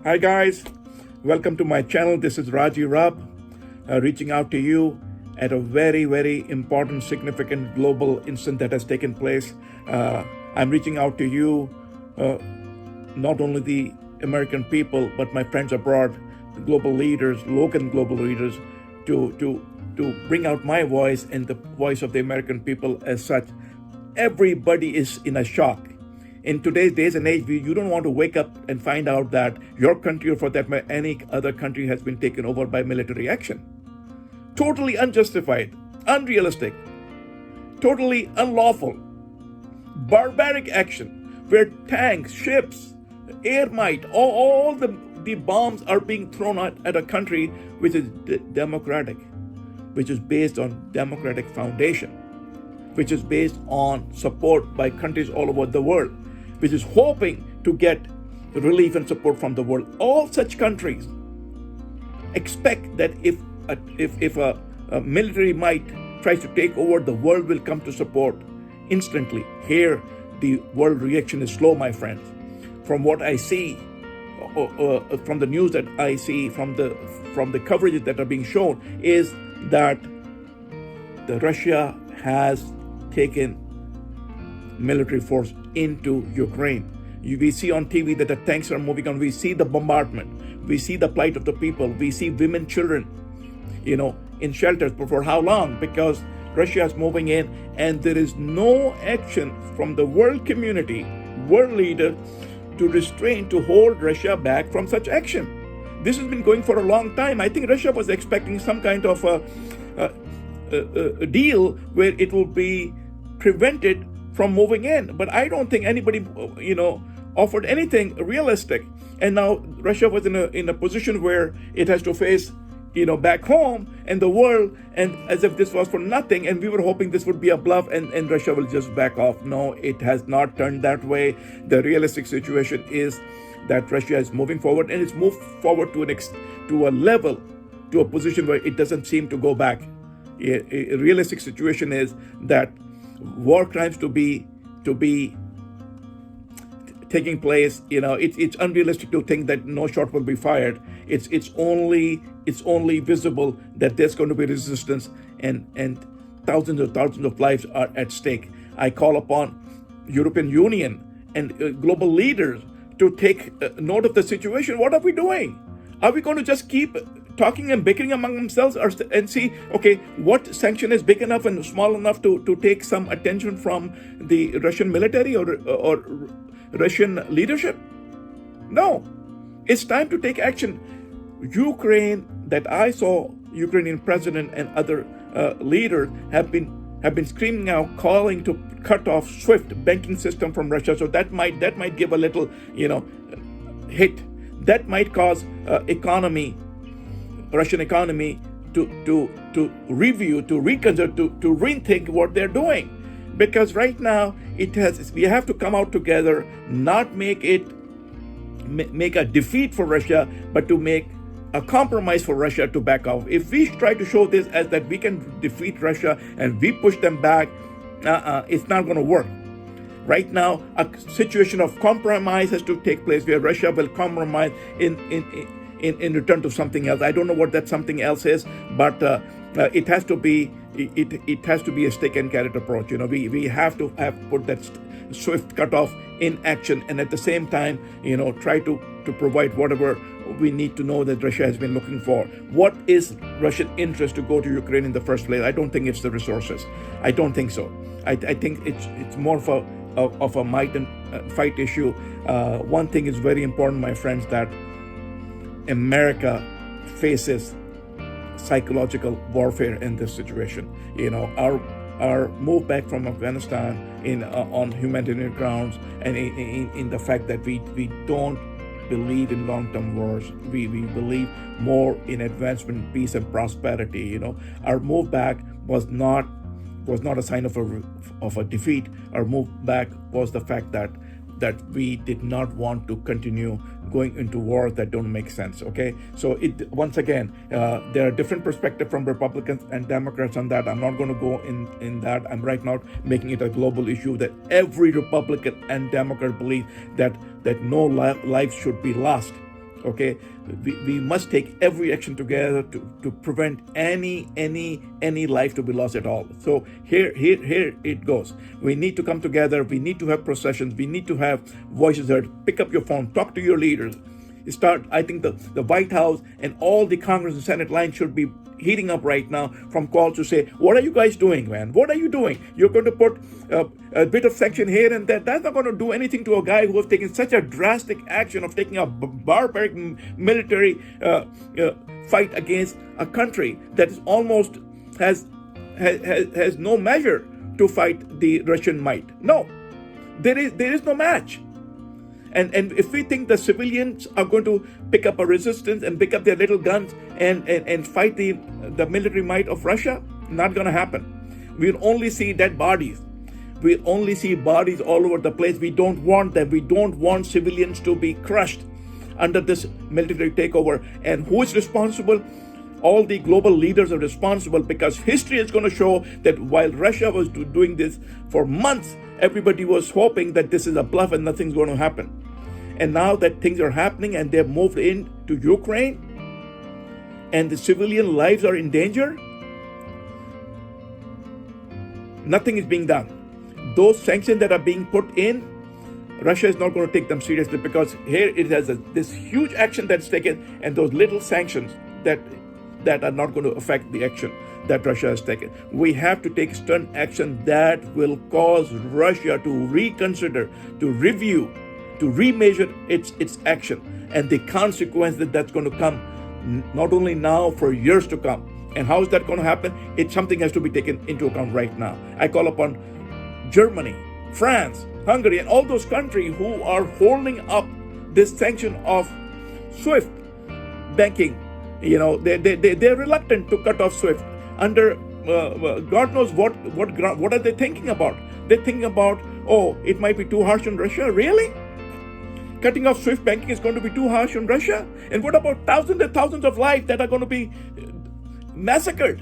Hi guys, welcome to my channel. This is Raji Rab, reaching out to you at a very important, significant global incident that has taken place. I'm reaching out to you, not only the American people, but my friends abroad, the global leaders, local and global leaders, to bring out my voice and the voice of the American people as such. Everybody is in a shock. In today's days and age, you don't want to wake up and find out that your country, or for that matter, any other country, has been taken over by military action. Totally unjustified, unrealistic, totally unlawful, barbaric action, where tanks, ships, air might, all the bombs are being thrown at a country which is democratic, which is based on democratic foundation, which is based on support by countries all over the world, which is hoping to get relief and support from the world. All such countries expect that if a military might tries to take over, the world will come to support instantly. Here, the world reaction is slow, my friends. From what I see, from the news that I see, from the coverages that are being shown, is that Russia has taken military force into Ukraine. We see on TV that the tanks are moving on. We see the bombardment. We see the plight of the people. We see women, children, in shelters. But for how long? Because Russia is moving in, and there is no action from the world community, world leaders, to restrain, to hold Russia back from such action. This has been going for a long time. I think Russia was expecting some kind of a deal where it will be prevented from moving in. But I don't think anybody, offered anything realistic. And now Russia was in a position where it has to face, back home and the world, and as if this was for nothing. And we were hoping this would be a bluff and Russia will just back off. No, it has not turned that way. The realistic situation is that Russia is moving forward, and it's moved forward to a level, to a position where it doesn't seem to go back. A realistic situation is that war crimes to be taking place. It's unrealistic to think that no shot will be fired. It's only visible that there's going to be resistance, and thousands of lives are at stake. I call upon European Union and global leaders to take note of the situation. What are we doing? Are we going to just keep talking and bickering among themselves, and see, okay, what sanction is big enough and small enough to take some attention from the Russian military or Russian leadership? No, it's time to take action. Ukraine, that I saw, Ukrainian president and other leaders have been screaming out, calling to cut off SWIFT banking system from Russia. So that might give a little, hit. That might cause Russian economy to review, to reconsider, to rethink what they're doing. Because right now we have to come out together, not make a defeat for Russia, but to make a compromise for Russia to back off. If we try to show this as that we can defeat Russia and we push them back, it's not going to work. Right now, a situation of compromise has to take place, where Russia will compromise in return to something else. I don't know what that something else is, but it has to be a stick and carrot approach. We have to put that SWIFT cutoff in action, and at the same time, try to provide whatever we need to know that Russia has been looking for. What is Russian interest to go to Ukraine in the first place? I don't think it's the resources. I don't think so. I think it's more of a might and fight issue. One thing is very important, my friends, that America faces psychological warfare in this situation. Our move back from Afghanistan on humanitarian grounds, and in the fact that we don't believe in long-term wars. We believe more in advancement, peace, and prosperity. Our move back was not a sign of a defeat. Our move back was the fact that we did not want to continue going into wars that don't make sense. Okay, so once again, there are different perspectives from Republicans and Democrats on that. I'm not going to go in that. I'm right now making it a global issue that every Republican and Democrat believe that no life should be lost Okay, we must take every action together to prevent any life to be lost at all. So here it goes. We need to come together. We need to have processions. We need to have voices heard. Pick up your phone. Talk to your leaders. I think the White House and all the Congress and Senate lines should be heating up right now from calls to say, what are you guys doing, man? What are you doing? You're going to put a bit of sanction here and there. That's not going to do anything to a guy who has taken such a drastic action of taking a barbaric military fight against a country that is almost has no measure to fight the Russian might. No, there is no match. And if we think the civilians are going to pick up a resistance and pick up their little guns and fight the military might of Russia, not going to happen. We'll only see dead bodies. We'll only see bodies all over the place. We don't want them. We don't want civilians to be crushed under this military takeover. And who is responsible? All the global leaders are responsible, because history is going to show that while Russia was doing this for months, everybody was hoping that this is a bluff and nothing's going to happen. And now that things are happening and they've moved into Ukraine and the civilian lives are in danger, nothing is being done. Those sanctions that are being put in, Russia is not going to take them seriously, because here it has this huge action that's taken, and those little sanctions that are not going to affect the action that Russia has taken. We have to take stern action that will cause Russia to reconsider, to review, to remeasure its action, and the consequence that's going to come not only now, for years to come. And how is that going to happen? Something has to be taken into account right now. I call upon Germany, France, Hungary, and all those countries who are holding up this sanction of SWIFT banking. They're reluctant to cut off SWIFT under God knows what are they thinking about? They're thinking about, it might be too harsh on Russia. Really? Cutting off SWIFT banking is going to be too harsh on Russia? And what about thousands and thousands of lives that are going to be massacred?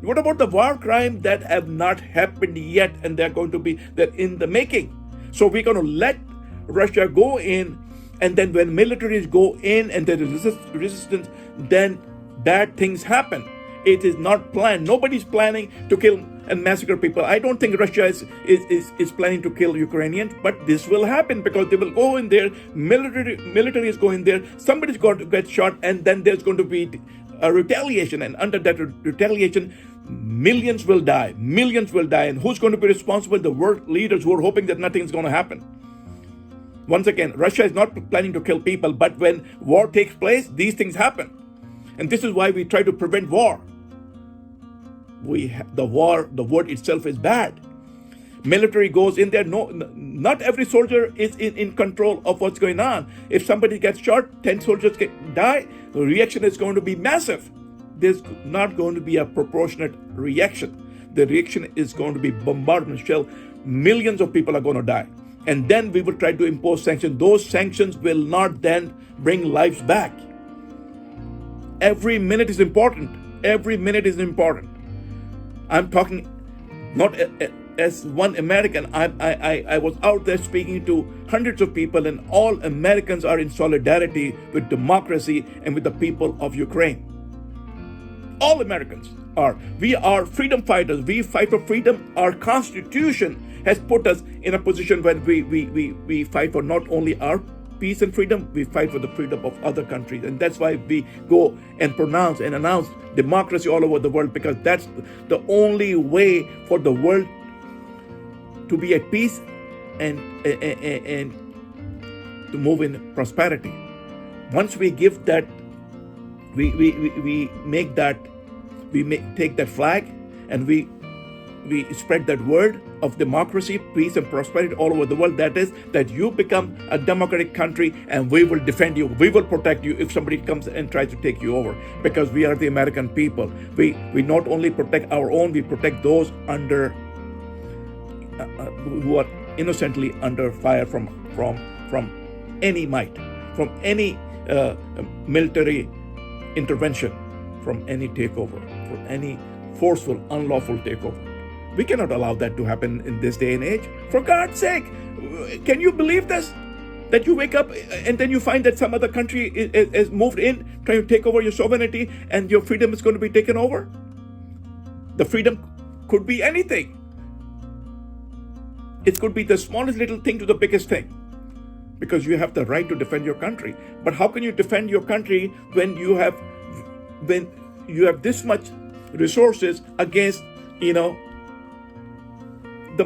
What about the war crimes that have not happened yet, and they're in the making? So we're going to let Russia go in, and then when militaries go in and there is resistance, then bad things happen. It is not planned. Nobody's planning to kill and massacre people. I don't think Russia is planning to kill Ukrainians, but this will happen because they will go in there, military is going there, somebody's going to get shot, and then there's going to be a retaliation, and under that retaliation, millions will die. And who's going to be responsible? The world leaders who are hoping that nothing is going to happen. Once again, Russia is not planning to kill people, but when war takes place, these things happen. And this is why we try to prevent war. The word itself is bad. Military goes in there. No, not every soldier is in control of what's going on. If somebody gets shot, 10 soldiers die, the reaction is going to be massive. There's not going to be a proportionate reaction. The reaction is going to be bombardment shell. Millions of people are going to die. And then we will try to impose sanctions. Those sanctions will not then bring lives back. Every minute is important. Every minute is important. I'm talking not as one American. I was out there speaking to hundreds of people, and all Americans are in solidarity with democracy and with the people of Ukraine. All Americans are. We are freedom fighters. We fight for freedom. Our Constitution has put us in a position when we fight for not only our peace and freedom, we fight for the freedom of other countries. And that's why we go and pronounce and announce democracy all over the world, because that's the only way for the world to be at peace and to move in prosperity. Once we give that, we take that flag and we spread that word of democracy, peace, and prosperity all over the world. That is, that you become a democratic country, and we will defend you. We will protect you if somebody comes and tries to take you over, because we are the American people. We not only protect our own, we protect those under who are innocently under fire from any might, from any military intervention, from any takeover, from any forceful, unlawful takeover. We cannot allow that to happen in this day and age. For God's sake, can you believe this? That you wake up and then you find that some other country is moved in, trying to take over your sovereignty, and your freedom is going to be taken over? The freedom could be anything. It could be the smallest little thing to the biggest thing, because you have the right to defend your country. But how can you defend your country when you have this much resources against, the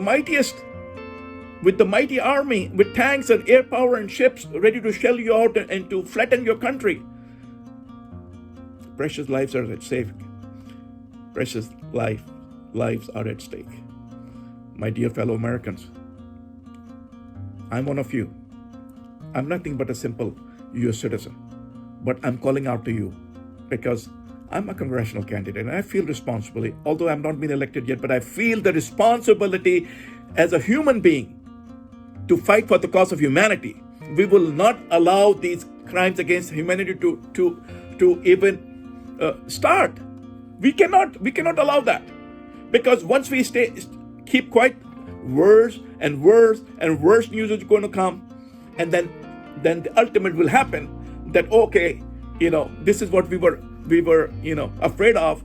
mightiest, with the mighty army, with tanks and air power and ships ready to shell you out and to flatten your country? Precious lives are at stake. Precious lives are at stake. My dear fellow Americans, I'm one of you. I'm nothing but a simple US citizen. But I'm calling out to you because I'm a congressional candidate and I feel responsibility, although I've not been elected yet, but I feel the responsibility as a human being to fight for the cause of humanity. We will not allow these crimes against humanity to even start. We cannot allow that, because once we keep quiet, worse and worse and worse news is going to come, and then the ultimate will happen that this is what we were afraid of,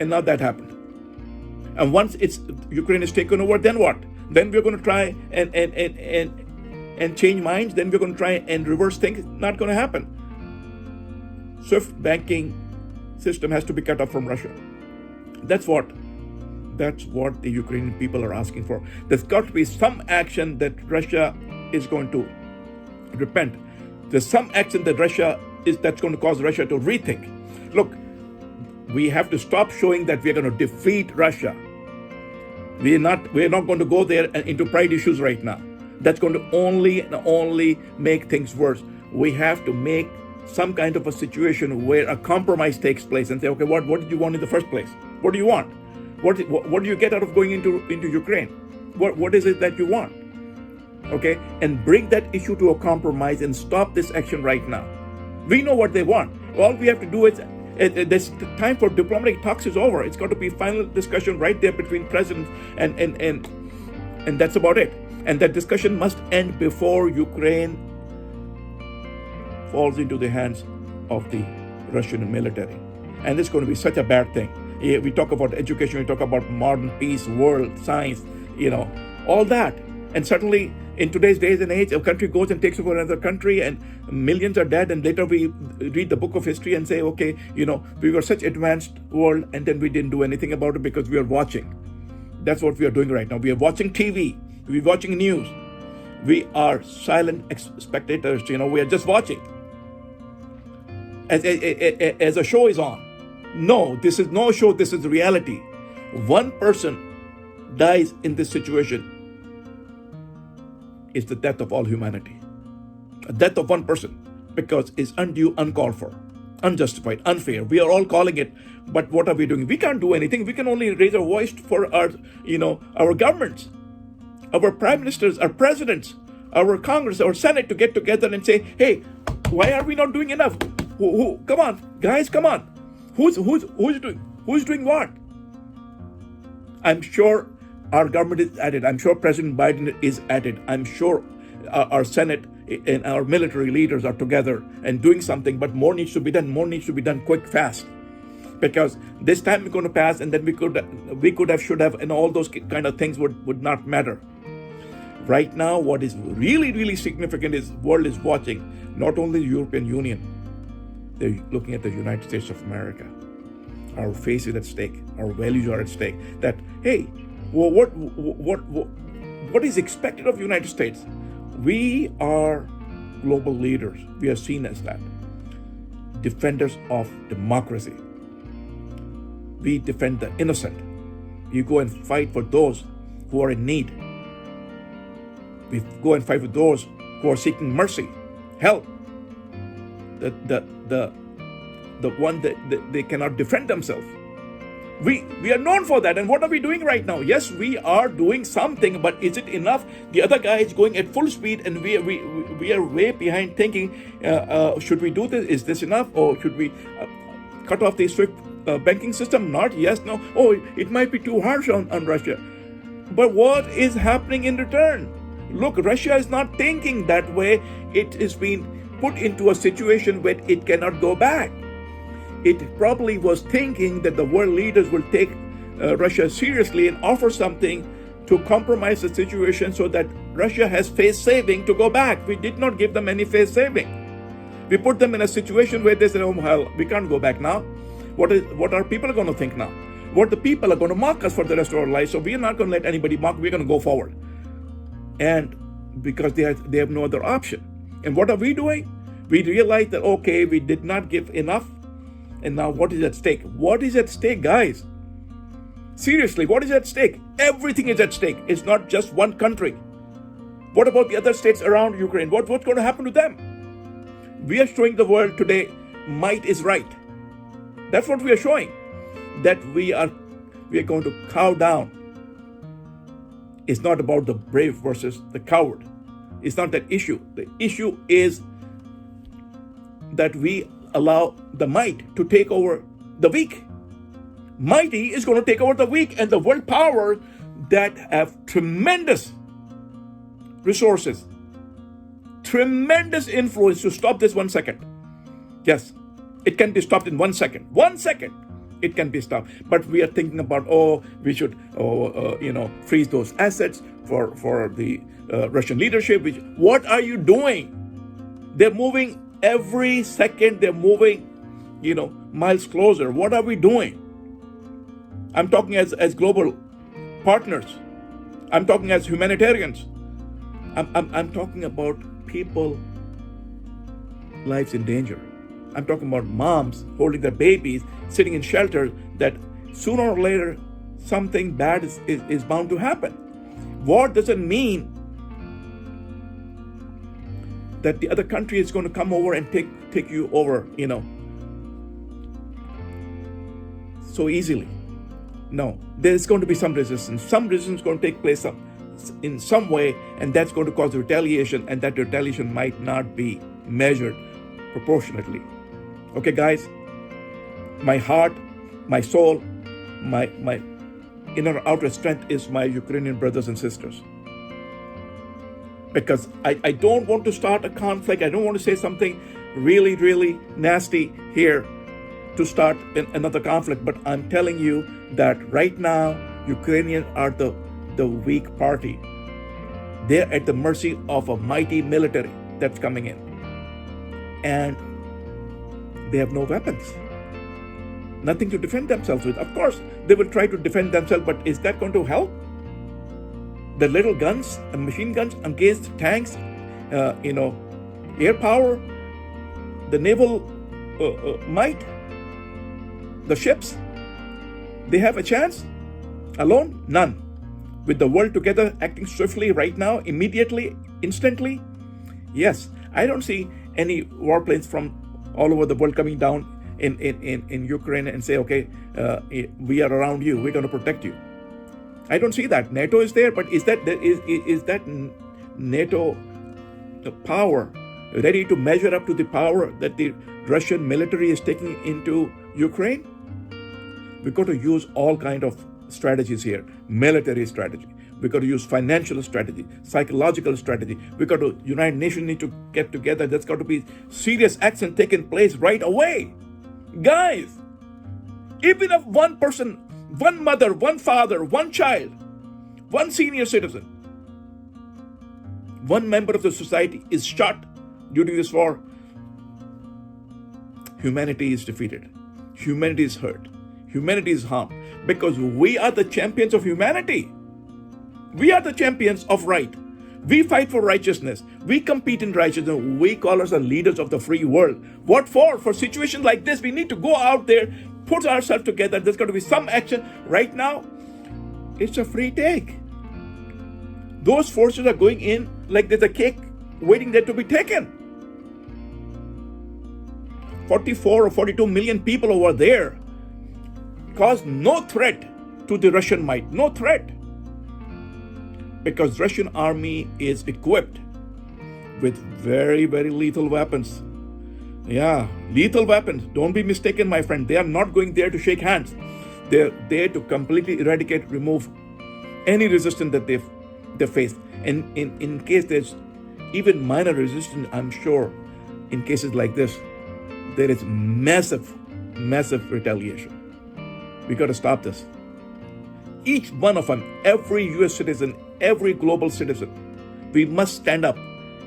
and now that happened. And once Ukraine is taken over, then what? Then we're going to try and change minds. Then we're going to try and reverse things. Not going to happen. SWIFT banking system has to be cut off from Russia. That's what the Ukrainian people are asking for. There's got to be some action that Russia is going to repent. There's some action that that's going to cause Russia to rethink. Look, we have to stop showing that we're going to defeat Russia. We're not going to go there into pride issues right now. That's going to only make things worse. We have to make some kind of a situation where a compromise takes place and say, okay, what did you want in the first place? What do you want? What do you get out of going into Ukraine? What is it that you want? Okay, and bring that issue to a compromise and stop this action right now. We know what they want. All we have to do is, this time for diplomatic talks is over. It's got to be final discussion right there between presidents, and that's about it. And that discussion must end before Ukraine falls into the hands of the Russian military. And it's going to be such a bad thing. We talk about education, we talk about modern peace, world, science, all that. And certainly in today's days and age, a country goes and takes over another country and millions are dead, and later we read the book of history and say, okay, we were such advanced world, and then we didn't do anything about it because we are watching. That's what we are doing right now. We are watching TV, we are watching news. We are silent spectators, we are just watching. As a show is on. No, this is no show, this is reality. One person dies in this situation. It's the death of all humanity. A death of one person, because it's undue, uncalled for, unjustified, unfair. We are all calling it, but what are we doing? We can't do anything. We can only raise our voice for our governments, our prime ministers, our presidents, our Congress, our Senate to get together and say, hey, why are we not doing enough? Come on, guys, come on. Who's doing what? I'm sure our government is at it. I'm sure President Biden is at it. I'm sure our Senate and our military leaders are together and doing something, but more needs to be done. More needs to be done quick, fast. Because this time is going to pass, and then we could have, should have, and all those kind of things would not matter. Right now, what is really, really significant is world is watching, not only the European Union, they're looking at the United States of America. Our face is at stake. Our values are at stake. That, hey, what is expected of the United States? We are global leaders. We are seen as that. Defenders of democracy. We defend the innocent. You go and fight for those who are in need. We go and fight for those who are seeking mercy, help. The one that they cannot defend themselves. We are known for that. And what are we doing right now? Yes, we are doing something, but is it enough? The other guy is going at full speed, and we are way behind, thinking, should we do this? Is this enough? Or should we cut off the SWIFT banking system? Not, yes, no. Oh, it might be too harsh on Russia. But what is happening in return? Look, Russia is not thinking that way. It is being put into a situation where it cannot go back. It probably was thinking that the world leaders will take Russia seriously and offer something to compromise the situation so that Russia has face saving to go back. We did not give them any face saving. We put them in a situation where they said, oh, hell, we can't go back now. What are people going to think now? What the people are going to mock us for the rest of our lives. So we are not going to let anybody mock. We're going to go forward. And because they have no other option. And what are we doing? We realize that, okay, we did not give enough. And now what is at stake? What is at stake, guys? Seriously, what is at stake? Everything is at stake. It's not just one country. What about the other states around Ukraine? What's going to happen to them? We are showing the world today might is right. That's what we are showing. That we are going to cow down. It's not about the brave versus the coward. It's not that issue. The issue is that we allow the might to take over the weak. Mighty is going to take over the weak, and the world powers that have tremendous resources, tremendous influence to stop this 1 second. Yes, it can be stopped in 1 second. 1 second, it can be stopped. But we are thinking about, we should, freeze those assets for the Russian leadership. What are you doing? They're moving every second. They're moving, miles closer. What are we doing? I'm talking as global partners. I'm talking as humanitarians. I'm talking about people, lives in danger. I'm talking about moms holding their babies, sitting in shelters, that sooner or later something bad is bound to happen. War doesn't mean that the other country is going to come over and take you over, so easily. No, there's going to be some resistance. Some resistance is going to take place in some way, and that's going to cause retaliation, and that retaliation might not be measured proportionately. Okay, guys, my heart, my soul, my inner outer strength is my Ukrainian brothers and sisters. Because I don't want to start a conflict. I don't want to say something really, really nasty here to start another conflict. But I'm telling you that right now, Ukrainians are the weak party. They're at the mercy of a mighty military that's coming in. And they have no weapons. Nothing to defend themselves with. Of course, they will try to defend themselves, but is that going to help? The little guns and machine guns against tanks, air power, the naval might, the ships, they have a chance? Alone? None. With the world together acting swiftly right now, immediately, instantly? Yes. I don't see any warplanes from all over the world coming down in Ukraine and say, okay, we are around you, we're going to protect you. I don't see that. NATO is there, but is that NATO power ready to measure up to the power that the Russian military is taking into Ukraine? We've got to use all kind of strategies here. Military strategy. We've got to use financial strategy, psychological strategy. We've got to, United Nations need to get together. There's got to be serious action taking place right away. Guys, even if one person, one mother, one father, one child, one senior citizen, one member of the society is shot during this war, humanity is defeated. Humanity is hurt. Humanity is harmed. Because we are the champions of humanity. We are the champions of right. We fight for righteousness. We compete in righteousness. We call ourselves leaders of the free world. What for? For situations like this, we need to go out there, put ourselves together. There's got to be some action. Right now, it's a free take. Those forces are going in like there's a cake waiting there to be taken. 44 or 42 million people over there cause no threat to the Russian might. No threat. Because Russian army is equipped with very, very lethal weapons. Yeah, lethal weapons. Don't be mistaken, my friend. They are not going there to shake hands. They're there to completely eradicate, remove any resistance that they face. And in case there's even minor resistance, I'm sure in cases like this, there is massive retaliation. We got to stop this. Each one of them, every US citizen, every global citizen, we must stand up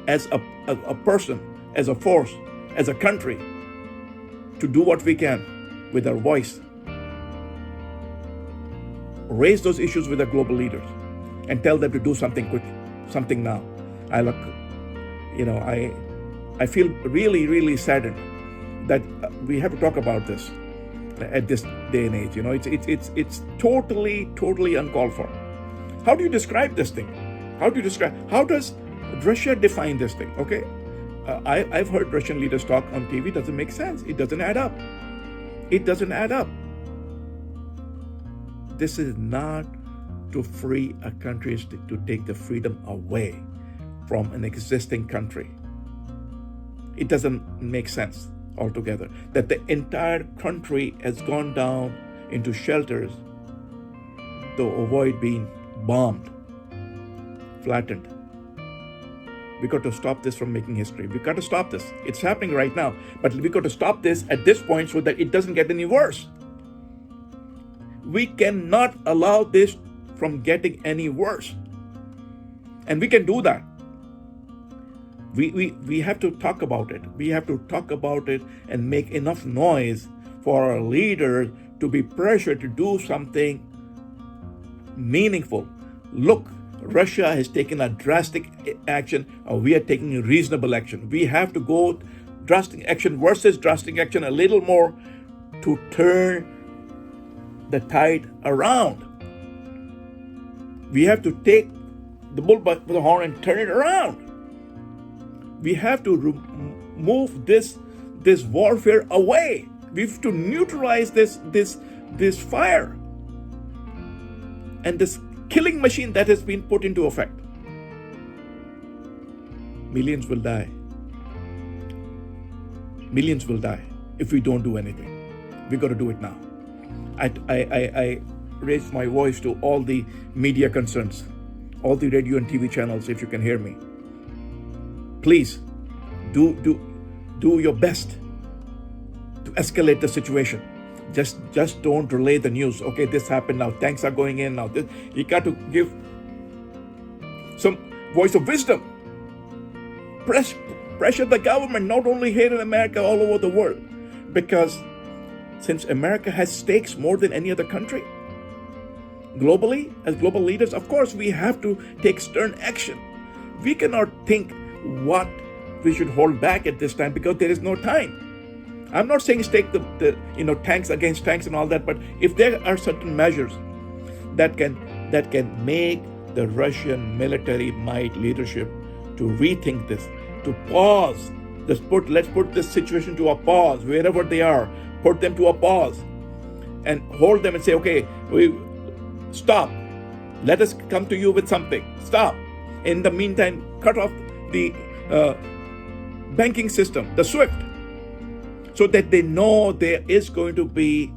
as a person, as a force, as a country, to do what we can with our voice. Raise those issues with our global leaders and tell them to do something quick, something now. I feel really saddened that we have to talk about this at this day and age. It's totally uncalled for. How do you describe this thing? How does Russia define this thing? Okay, I've heard Russian leaders talk on TV. It doesn't make sense. It doesn't add up. This is not to free a country, to take the freedom away from an existing country. It doesn't make sense altogether that the entire country has gone down into shelters to avoid being bombed, flattened. We got to stop this from making history. We got to stop this. It's happening right now, but we got to stop this at this point so that it doesn't get any worse. We cannot allow this from getting any worse. And we can do that. We have to talk about it. We have to talk about it and make enough noise for our leaders to be pressured to do something meaningful. Look, Russia has taken a drastic action, or we are taking a reasonable action. We have to go drastic action versus drastic action a little more to turn the tide around. We have to take the bull by the horn and turn it around. We have to move this warfare away. We have to neutralize this fire and this killing machine that has been put into effect. Millions will die. Millions will die if we don't do anything. We got to do it now. I raise my voice to all the media concerns, all the radio and TV channels, if you can hear me. Please do your best to escalate the situation. Just don't relay the news. Okay, this happened now. Tanks are going in now. You got to give some voice of wisdom. Pressure the government, not only here in America, all over the world. Because since America has stakes more than any other country, globally, as global leaders, of course, we have to take stern action. We cannot think what we should hold back at this time because there is no time. I'm not saying take the tanks against tanks and all that, but if there are certain measures that can make the Russian military might leadership to rethink this, to pause, let's put this situation to a pause wherever they are, put them to a pause and hold them and say, okay, we stop. Let us come to you with something. Stop. In the meantime, cut off the banking system, the SWIFT, so that they know there is going to be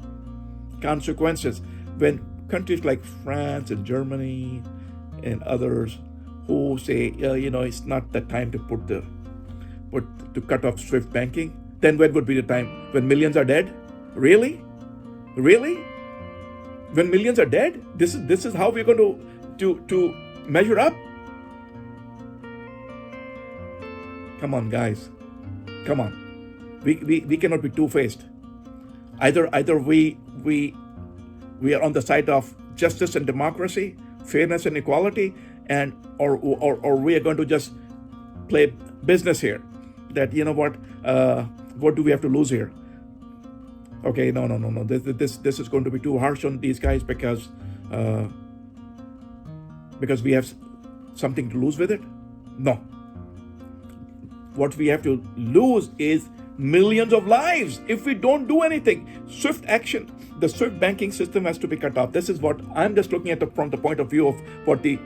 consequences when countries like France and Germany and others who say, it's not the time to to cut off SWIFT banking. Then when would be the time? When millions are dead? Really? When millions are dead? This is how we're going to measure up? Come on, guys. Come on. We cannot be two-faced. Either we are on the side of justice and democracy, fairness and equality, or we are going to just play business here. That what do we have to lose here? Okay, no. This is going to be too harsh on these guys because we have something to lose with it. No. What we have to lose is millions of lives if we don't do anything. Swift action. The SWIFT banking system has to be cut off. This is what I'm just looking at from the point of view of what the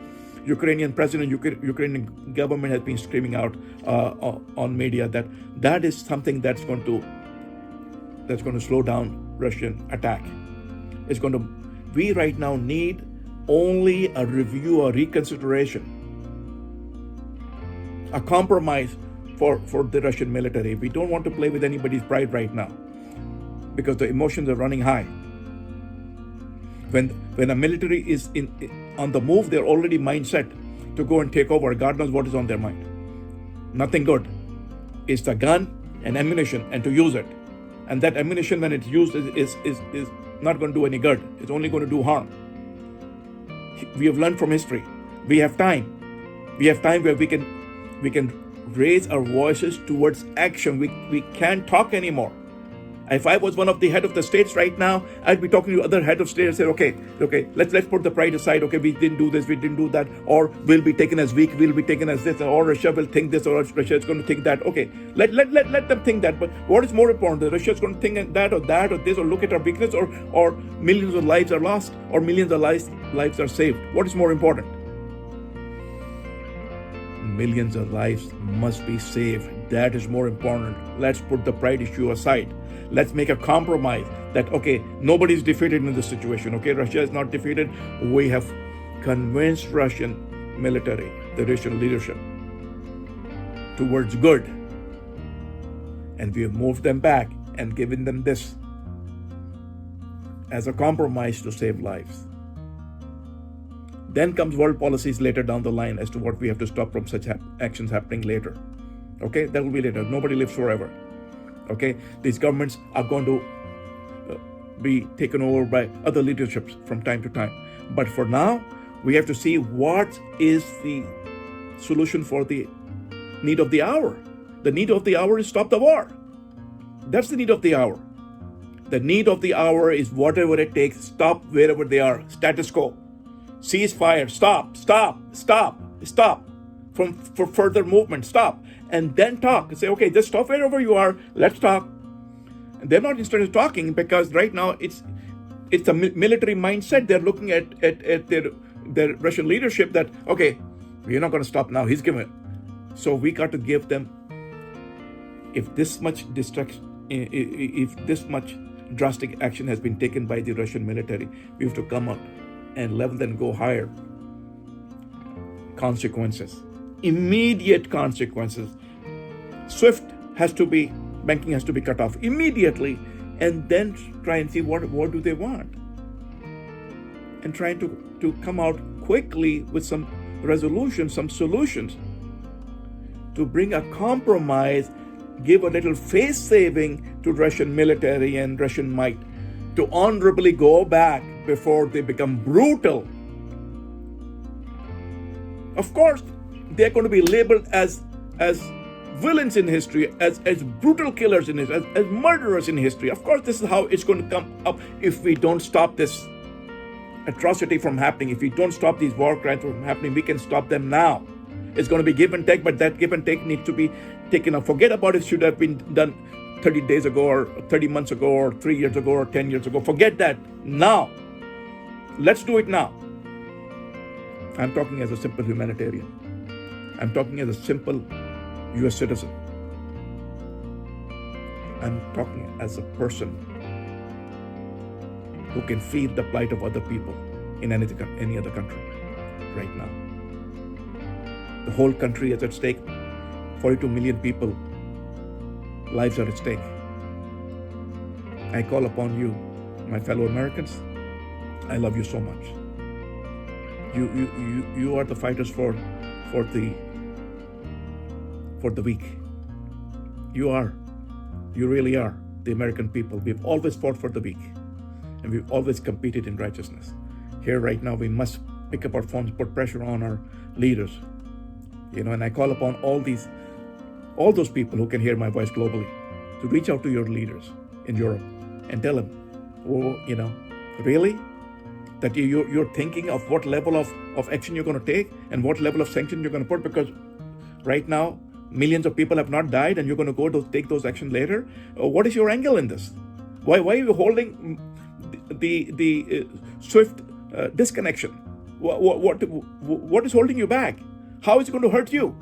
Ukrainian president, Ukrainian government has been screaming out on media, that is something that's going to slow down Russian attack. We right now need only a review or reconsideration a compromise for the Russian military. We don't want to play with anybody's pride right now because the emotions are running high. When a military is on the move, they're already mindset to go and take over. God knows what is on their mind. Nothing good. It's the gun and ammunition and to use it. And that ammunition, when it's used, is not going to do any good. It's only going to do harm. We have learned from history. We have time. We have time where we can raise our voices towards action. We can't talk anymore. If I was one of the head of the states right now, I'd be talking to other head of states and say, okay, let's put the pride aside. Okay, we didn't do this, we didn't do that, or we'll be taken as weak, we'll be taken as this, or Russia will think this, or Russia is going to think that. Okay, let them think that. But what is more important? That Russia is going to think that or this, or look at our weakness, or millions of lives are lost, or millions of lives are saved. What is more important? Millions of lives must be saved. That is more important. Let's put the pride issue aside. Let's make a compromise that, okay, nobody's defeated in this situation. Okay, Russia is not defeated. We have convinced Russian military, the Russian leadership, towards good. And we have moved them back and given them this as a compromise to save lives. Then comes world policies later down the line as to what we have to stop from such actions happening later. Okay, that will be later. Nobody lives forever. Okay, these governments are going to be taken over by other leaderships from time to time. But for now, we have to see what is the solution for the need of the hour. The need of the hour is stop the war. That's the need of the hour. The need of the hour is whatever it takes, stop wherever they are, status quo. Ceasefire, stop for further movement, stop. And then talk and say, okay, just stop wherever you are, let's talk. And they're not interested in talking because right now it's a military mindset. They're looking at their Russian leadership that, okay, we're not going to stop now, he's given it. So we got to give them, if this much drastic action has been taken by the Russian military, we have to come up and level and go higher. Consequences. Immediate consequences. Banking has to be cut off immediately, and then try and see what do they want, and trying to come out quickly with some resolutions, some solutions to bring a compromise, give a little face saving to Russian military and Russian might to honorably go back before they become brutal. Of course, they're going to be labeled as villains in history, as brutal killers in history, as murderers in history. Of course, this is how it's going to come up if we don't stop this atrocity from happening. If we don't stop these war crimes from happening, we can stop them now. It's going to be give and take, but that give and take needs to be taken up. Forget about it should have been done 30 days ago or 30 months ago or 3 years ago or 10 years ago. Forget that now. Let's do it now. I'm talking as a simple humanitarian. I'm talking as a simple US citizen. I'm talking as a person who can feel the plight of other people in any other country right now. The whole country is at stake. 42 million people, lives are at stake. I call upon you, my fellow Americans. I love you so much. You are the fighters for the weak. You really are the American people. We've always fought for the weak, and we've always competed in righteousness. Here right now, we must pick up our phones, put pressure on our leaders, and I call upon all those people who can hear my voice globally to reach out to your leaders in Europe and tell them, really? That you're thinking of what level of action you're going to take and what level of sanction you're going to put, because right now, millions of people have not died and you're going to go to take those actions later. What is your angle in this? Why are you holding the swift disconnection? What is holding you back? How is it going to hurt you?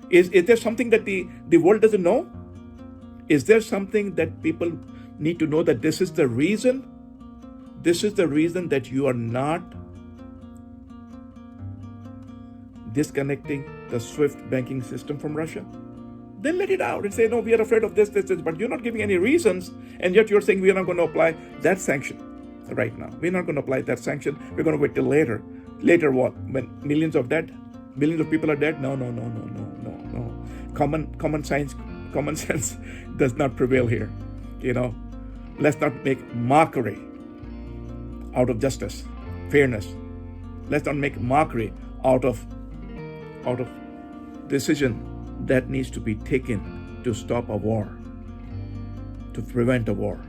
Is there something that the world doesn't know? Is there something that people need to know, that this is the reason? This is the reason that you are not disconnecting the SWIFT banking system from Russia? Then let it out and say, no, we are afraid of this, but you're not giving any reasons, and yet you're saying we are not going to apply that sanction right now. We're not going to apply that sanction. We're going to wait till later. Later what? When millions of people are dead? No. Common sense does not prevail here. Let's not make mockery out of justice, fairness. Let's not make mockery out of decision that needs to be taken to stop a war, to prevent a war.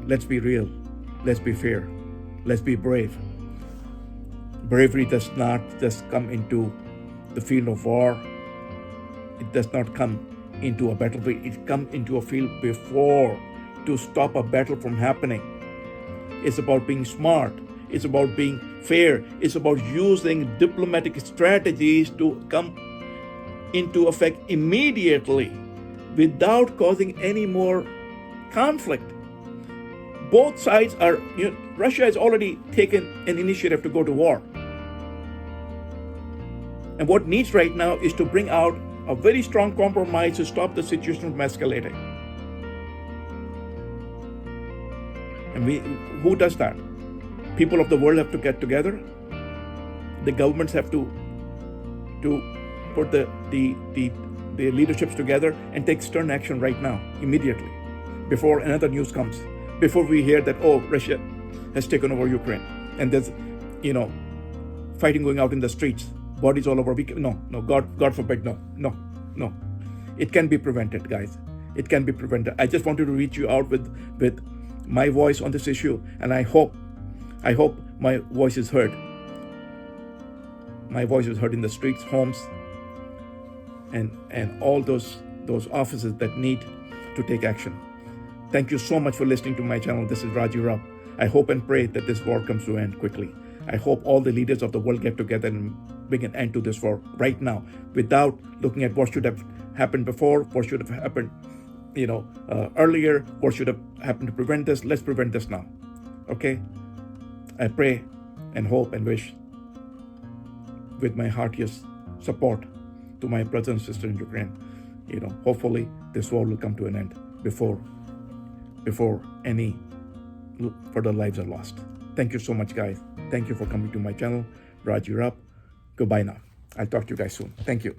Let's be real. Let's be fair. Let's be brave. Bravery does not just come into the field of war. It does not come into a battlefield. It comes into a field before to stop a battle from happening. It's about being smart. It's about being fair. It's about using diplomatic strategies to come into effect immediately without causing any more conflict. Both sides are, Russia has already taken an initiative to go to war. And what needs right now is to bring out a very strong compromise to stop the situation from escalating. And who does that? People of the world have to get together. The governments have to put the leaderships together and take stern action right now, immediately, before another news comes. Before we hear that, Russia has taken over Ukraine and there's, fighting going out in the streets, bodies all over. No, God forbid, no. It can be prevented, guys. It can be prevented. I just wanted to reach you out with my voice on this issue, and I hope my voice is heard. My voice is heard in the streets, homes, and all those offices that need to take action. Thank you so much for listening to my channel. This is Raji Rab. I hope and pray that this war comes to an end quickly. I hope all the leaders of the world get together and bring an end to this war right now, without looking at what should have happened before, what should have happened, earlier, what should have happened to prevent this. Let's prevent this now. Okay? I pray and hope and wish with my heartiest support to my brothers and sisters in Ukraine. Hopefully this war will come to an end before any further lives are lost. Thank you so much, guys. Thank you for coming to my channel, Raji Rab. Goodbye now. I'll talk to you guys soon. Thank you.